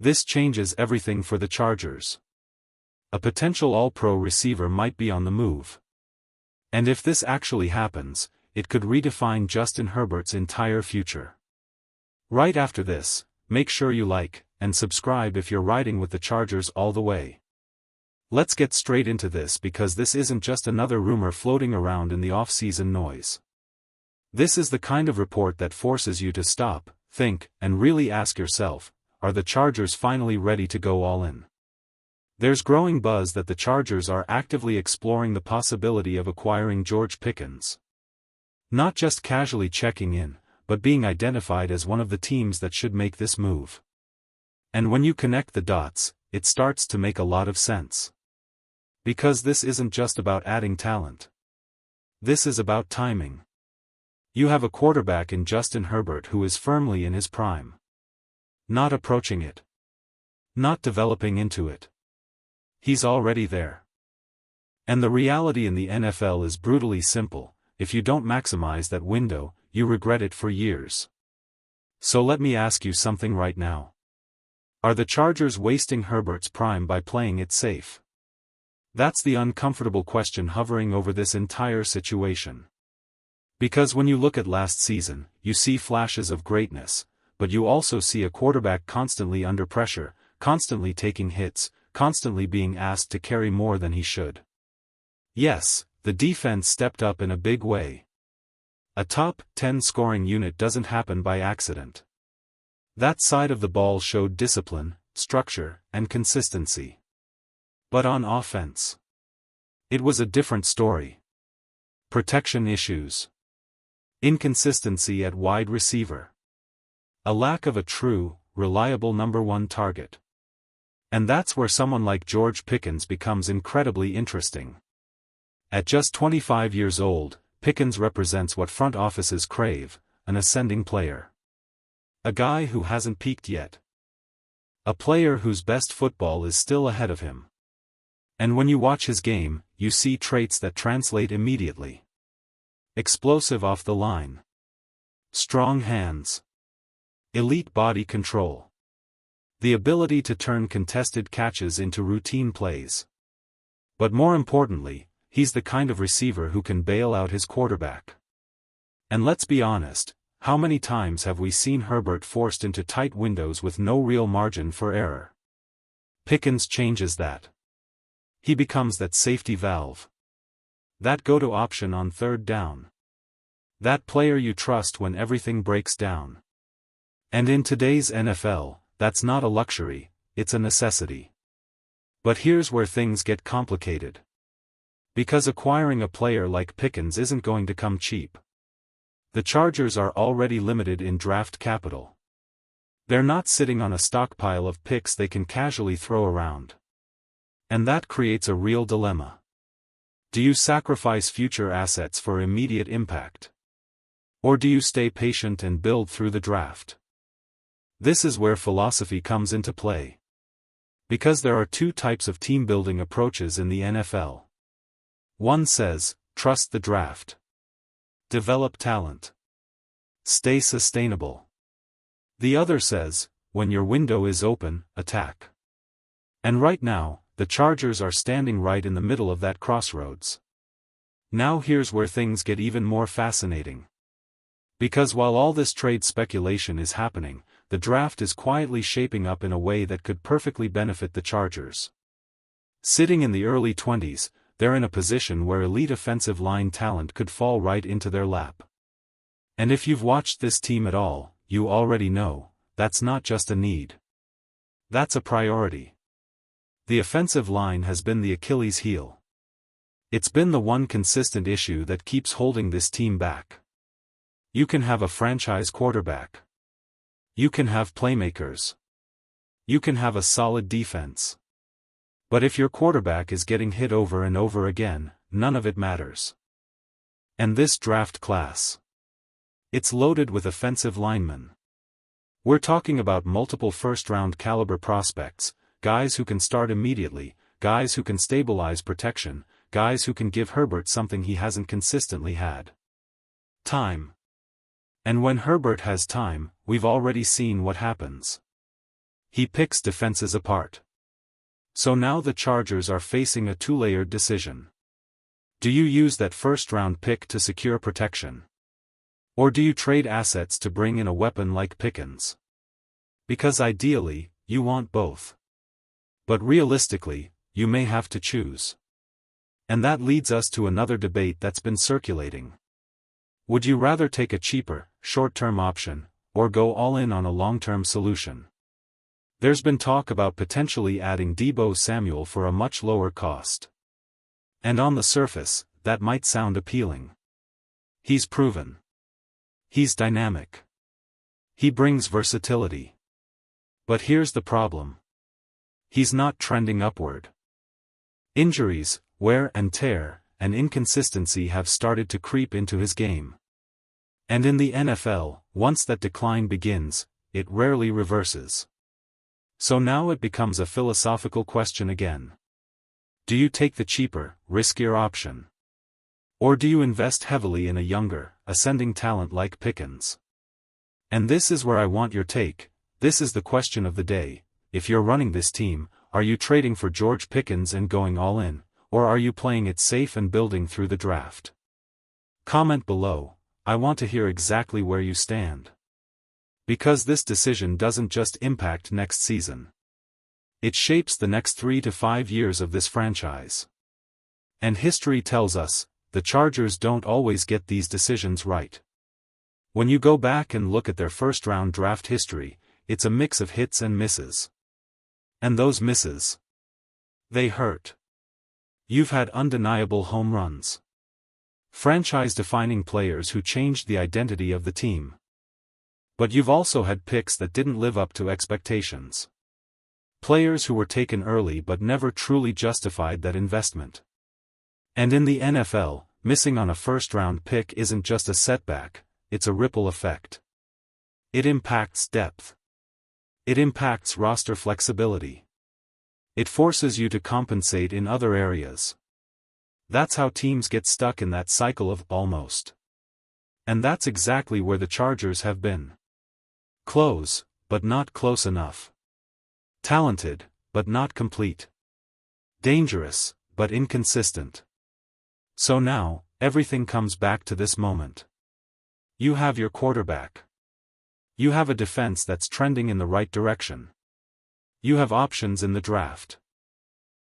This changes everything for the Chargers. A potential All-Pro receiver might be on the move. And if this actually happens, it could redefine Justin Herbert's entire future. Right after this, make sure you like and subscribe if you're riding with the Chargers all the way. Let's get straight into this because this isn't just another rumor floating around in the off-season noise. This is the kind of report that forces you to stop, think, and really ask yourself, are the Chargers finally ready to go all in? There's growing buzz that the Chargers are actively exploring the possibility of acquiring George Pickens. Not just casually checking in, but being identified as one of the teams that should make this move. And when you connect the dots, it starts to make a lot of sense. Because this isn't just about adding talent. This is about timing. You have a quarterback in Justin Herbert who is firmly in his prime. Not approaching it. Not developing into it. He's already there. And the reality in the NFL is brutally simple: if you don't maximize that window, you regret it for years. So let me ask you something right now. Are the Chargers wasting Herbert's prime by playing it safe? That's the uncomfortable question hovering over this entire situation. Because when you look at last season, you see flashes of greatness, but you also see a quarterback constantly under pressure, constantly taking hits, constantly being asked to carry more than he should. Yes, the defense stepped up in a big way. A top 10 scoring unit doesn't happen by accident. That side of the ball showed discipline, structure, and consistency. But on offense, it was a different story. Protection issues. Inconsistency at wide receiver. A lack of a true, reliable number one target. And that's where someone like George Pickens becomes incredibly interesting. At just 25 years old, Pickens represents what front offices crave: an ascending player. A guy who hasn't peaked yet. A player whose best football is still ahead of him. And when you watch his game, you see traits that translate immediately. Explosive off the line. Strong hands. Elite body control. The ability to turn contested catches into routine plays. But more importantly, he's the kind of receiver who can bail out his quarterback. And let's be honest, how many times have we seen Herbert forced into tight windows with no real margin for error? Pickens changes that. He becomes that safety valve. That go-to option on third down. That player you trust when everything breaks down. And in today's NFL, that's not a luxury, it's a necessity. But here's where things get complicated. Because acquiring a player like Pickens isn't going to come cheap. The Chargers are already limited in draft capital. They're not sitting on a stockpile of picks they can casually throw around. And that creates a real dilemma. Do you sacrifice future assets for immediate impact? Or do you stay patient and build through the draft? This is where philosophy comes into play. Because there are two types of team-building approaches in the NFL. One says, trust the draft. Develop talent. Stay sustainable. The other says, when your window is open, attack. And right now, the Chargers are standing right in the middle of that crossroads. Now here's where things get even more fascinating. Because while all this trade speculation is happening, the draft is quietly shaping up in a way that could perfectly benefit the Chargers. Sitting in the early 20s, they're in a position where elite offensive line talent could fall right into their lap. And if you've watched this team at all, you already know, that's not just a need. That's a priority. The offensive line has been the Achilles heel. It's been the one consistent issue that keeps holding this team back. You can have a franchise quarterback. You can have playmakers. You can have a solid defense. But if your quarterback is getting hit over and over again, none of it matters. And this draft class. It's loaded with offensive linemen. We're talking about multiple first-round caliber prospects, guys who can start immediately, guys who can stabilize protection, guys who can give Herbert something he hasn't consistently had. Time. And when Herbert has time, we've already seen what happens. He picks defenses apart. So now the Chargers are facing a two-layered decision. Do you use that first-round pick to secure protection? Or do you trade assets to bring in a weapon like Pickens? Because ideally, you want both. But realistically, you may have to choose. And that leads us to another debate that's been circulating. Would you rather take a cheaper, short-term option, or go all in on a long-term solution? There's been talk about potentially adding Deebo Samuel for a much lower cost. And on the surface, that might sound appealing. He's proven. He's dynamic. He brings versatility. But here's the problem. He's not trending upward. Injuries, wear and tear, and inconsistency have started to creep into his game. And in the NFL, once that decline begins, it rarely reverses. So now it becomes a philosophical question again. Do you take the cheaper, riskier option? Or do you invest heavily in a younger, ascending talent like Pickens? And this is where I want your take. This is the question of the day. If you're running this team, are you trading for George Pickens and going all in, or are you playing it safe and building through the draft? Comment below. I want to hear exactly where you stand. Because this decision doesn't just impact next season. It shapes the next 3 to 5 years of this franchise. And history tells us, the Chargers don't always get these decisions right. When you go back and look at their first-round draft history, it's a mix of hits and misses. And those misses, they hurt. You've had undeniable home runs. Franchise-defining players who changed the identity of the team. But you've also had picks that didn't live up to expectations. Players who were taken early but never truly justified that investment. And in the NFL, missing on a first-round pick isn't just a setback, it's a ripple effect. It impacts depth. It impacts roster flexibility. It forces you to compensate in other areas. That's how teams get stuck in that cycle of almost. And that's exactly where the Chargers have been. Close, but not close enough. Talented, but not complete. Dangerous, but inconsistent. So now, everything comes back to this moment. You have your quarterback. You have a defense that's trending in the right direction. You have options in the draft.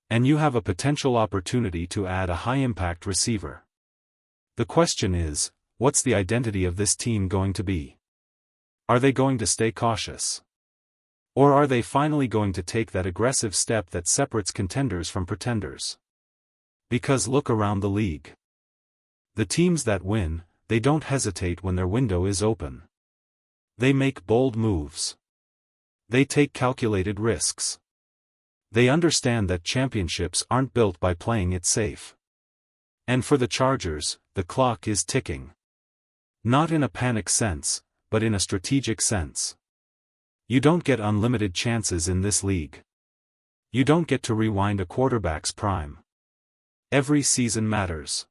And you have a potential opportunity to add a high-impact receiver. The question is, what's the identity of this team going to be? Are they going to stay cautious? Or are they finally going to take that aggressive step that separates contenders from pretenders? Because look around the league. The teams that win, they don't hesitate when their window is open. They make bold moves. They take calculated risks. They understand that championships aren't built by playing it safe. And for the Chargers, the clock is ticking. Not in a panic sense, but in a strategic sense. You don't get unlimited chances in this league. You don't get to rewind a quarterback's prime. Every season matters.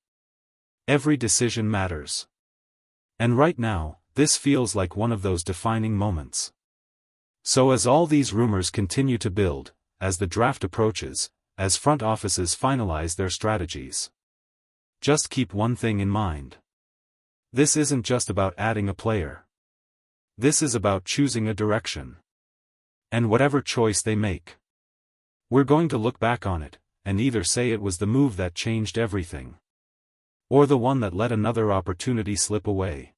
Every decision matters. And right now, this feels like one of those defining moments. So as all these rumors continue to build, as the draft approaches, as front offices finalize their strategies, just keep one thing in mind. This isn't just about adding a player. This is about choosing a direction. And whatever choice they make, we're going to look back on it, and either say it was the move that changed everything, or the one that let another opportunity slip away.